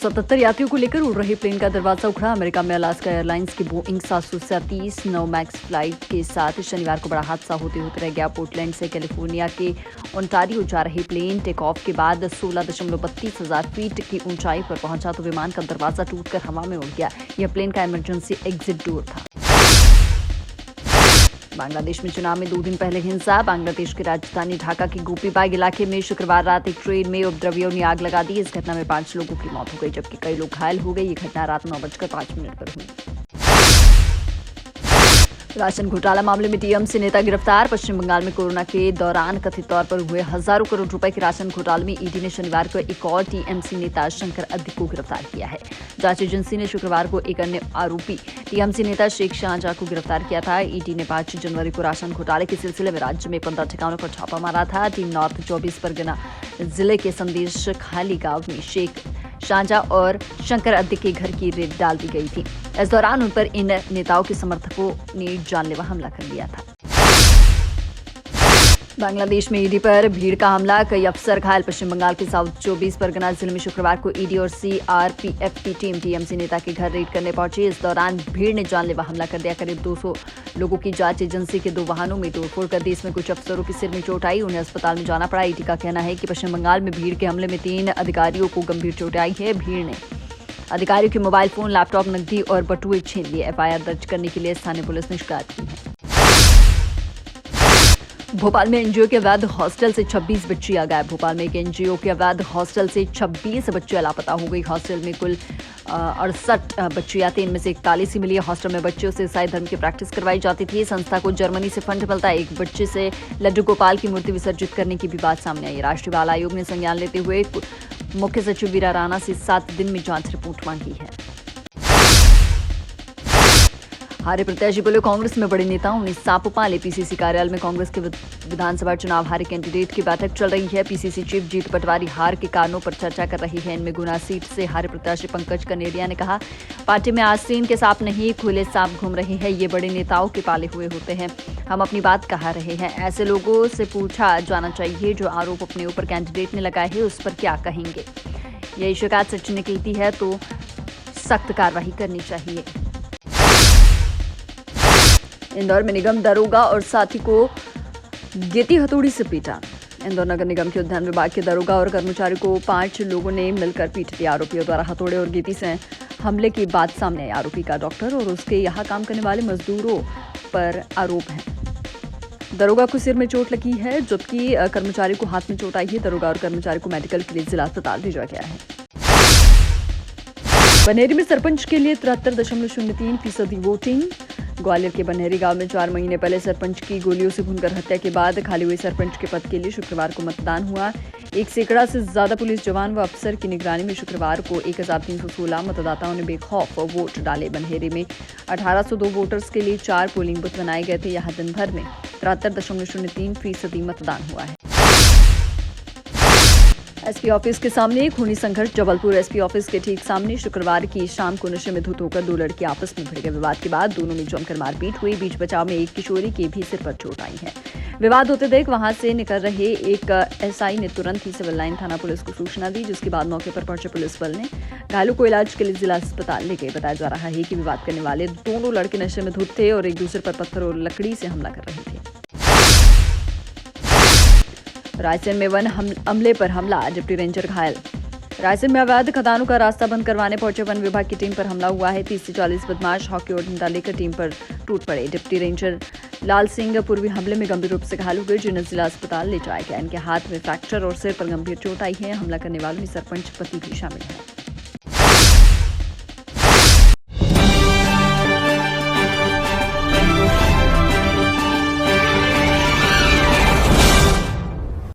177 यात्रियों को लेकर उड़ रहे प्लेन का दरवाजा उखड़ा। अमेरिका में अलास्का एयरलाइंस की बोइंग 737 9 मैक्स फ्लाइट के साथ शनिवार को बड़ा हादसा होते होते रह गया। पोर्टलैंड से कैलिफोर्निया के ओंटारियो जा रहे प्लेन टेक ऑफ के बाद 16.32 हजार फीट की ऊंचाई पर पहुंचा तो विमान का दरवाजा टूटकर हवा में उड़ गया। यह प्लेन का इमरजेंसी एग्जिट डोर था। बांग्लादेश में चुनाव में 2 दिन पहले हिंसा। बांग्लादेश की राजधानी ढाका के गोपीबाग इलाके में शुक्रवार रात एक ट्रेन में उपद्रवियों ने आग लगा दी। इस घटना में 5 लोगों की मौत हो गई जबकि कई लोग घायल हो गए। ये घटना रात 9:05 पर हुई। राशन घोटाला मामले में टीएमसी नेता गिरफ्तार। पश्चिम बंगाल में कोरोना के दौरान कथित तौर पर हुए हजारों करोड़ रुपए के राशन घोटाले में ईडी ने शनिवार को एक और टीएमसी नेता शंकर अद्दी को गिरफ्तार किया है। जांच एजेंसी ने शुक्रवार को एक अन्य आरोपी टीएमसी नेता शेख शाहजहां को गिरफ्तार किया था। ईडी ने 5 जनवरी को राशन घोटाले के सिलसिले में राज्य में 15 ठिकानों पर छापा मारा था। टीम नॉर्थ 24 परगना जिले के संदेश खाली गांव में शेख शाहजहां और शंकर अद्दी के घर की रेड डाल दी गई थी। इस दौरान उन पर इन नेताओं के समर्थकों ने जानलेवा हमला कर दिया था। बांग्लादेश में ईडी पर भीड़ का हमला, कई अफसर घायल। पश्चिम बंगाल के साउथ 24 परगना जिले में शुक्रवार को ईडी और सीआरपीएफ की टीम टीएमसी नेता के घर रेड करने पहुंची। इस दौरान भीड़ ने जानलेवा हमला कर दिया। करीब 200 लोगों की जांच एजेंसी के 2 वाहनों में तोड़फोड़ कर दी। इसमें कुछ अफसरों के सिर में चोट आई, उन्हें अस्पताल में जाना पड़ा। ईडी का कहना है कि पश्चिम बंगाल में भीड़ के हमले में 3 अधिकारियों को गंभीर चोटें आई है। भीड़ ने अधिकारियों के मोबाइल फोन, लैपटॉप, नकदी और बटुए छीन लिए। एफआईआर दर्ज करने के लिए स्थानीय पुलिस ने शिकायत की है। भोपाल में एनजीओ के अवैध हॉस्टल से 26 बच्चियां गायब। भोपाल में एक एनजीओ के अवैध हॉस्टल से 26 बच्चियां लापता हो गई। हॉस्टल में कुल 68 बच्चियां थी, इनमें से 41 ही मिली। हॉस्टल में बच्चों से ईसाई धर्म की प्रैक्टिस करवाई जाती थी। संस्था को जर्मनी से फंड मिलता है। एक बच्चे से लड्डू गोपाल की मूर्ति विसर्जित करने की भी बात सामने आई। राष्ट्रीय बाल आयोग ने संज्ञान लेते हुए मुख्य सचिव वीरा राणा से 7 दिन में जांच रिपोर्ट मांगी है। हारे प्रत्याशी बोले कांग्रेस में बड़े नेताओं ने सांप पाले। पीसीसी कार्यालय में कांग्रेस के विधानसभा चुनाव हारे कैंडिडेट की बैठक चल रही है। पीसीसी चीफ जीत पटवारी हार के कारणों पर चर्चा कर रही है। इनमें गुना सीट से हारे प्रत्याशी पंकज कनेरिया ने कहा, पार्टी में आस्तीन के सांप नहीं खुले सांप घूम रहे हैं। ये बड़े नेताओं के पाले हुए होते हैं। हम अपनी बात कहा रहे हैं। ऐसे लोगों से पूछा जाना चाहिए जो आरोप अपने ऊपर कैंडिडेट ने लगाए हैं उस पर क्या कहेंगे। यही शिकायत सच निकलती है तो सख्त कार्रवाई करनी चाहिए। इंदौर में निगम दरोगा और साथी को गेती हथौड़ी से पीटा। इंदौर नगर निगम के उद्यान विभाग के दरोगा और कर्मचारी को 5 लोगों ने मिलकर पीट दिया। आरोपियों द्वारा हथौड़े और गेती से हमले की बात सामने आई। आरोपी का डॉक्टर और उसके यहाँ काम करने वाले मजदूरों पर आरोप है। दरोगा को सिर में चोट लगी है जबकि कर्मचारी को हाथ में चोट आई है। दरोगा और कर्मचारी को मेडिकल के लिए जिला अस्पताल भेजा गया है। बनेरी में सरपंच के लिए 73.03% वोटिंग। ग्वालियर के बन्हेरी गांव में 4 महीने पहले सरपंच की गोलियों से भूनकर हत्या के बाद खाली हुए सरपंच के पद के लिए शुक्रवार को मतदान हुआ। 1 सैकड़ा से ज्यादा पुलिस जवान व अफसर की निगरानी में शुक्रवार को 1316 मतदाताओं ने बेखौफ वोट डाले। बन्हेरी में 1802 वोटर्स के लिए 4 पोलिंग बूथ बनाए गए थे। यहाँ दिन भर में 73.03% मतदान हुआ है। एसपी ऑफिस के सामने खूनी संघर्ष। जबलपुर एसपी ऑफिस के ठीक सामने शुक्रवार की शाम को नशे में धुत होकर 2 लड़के आपस में भिड़ गए। विवाद के बाद दोनों में जमकर मारपीट हुई। बीच बचाव में एक किशोरी के भी सिर पर चोट आई है। विवाद होते देख वहां से निकल रहे एक एसआई ने तुरंत ही सिविल लाइन थाना पुलिस को सूचना दी, जिसके बाद मौके पर पहुंचे पुलिस बल ने घायलों को इलाज के लिए जिला अस्पताल ले गए। बताया जा रहा है कि विवाद करने वाले दोनों लड़के नशे में धुत थे और एक दूसरे पर पत्थर और लकड़ी से हमला कर रहे थे। रायसेन में वन अमले पर हमला, डिप्टी रेंजर घायल। रायसेन में अवैध खदानों का रास्ता बंद करवाने पहुंचे वन विभाग की टीम पर हमला हुआ है। 30 से 40 बदमाश हॉकी और डंडा लेकर टीम पर टूट पड़े। डिप्टी रेंजर लाल सिंह पूर्वी हमले में गंभीर रूप से घायल हो गए, जिन्हें जिला अस्पताल ले जाया गया। इनके हाथ में फ्रैक्चर और सिर पर गंभीर चोट आई है। हमला करने वालों में सरपंच पति भी शामिल है।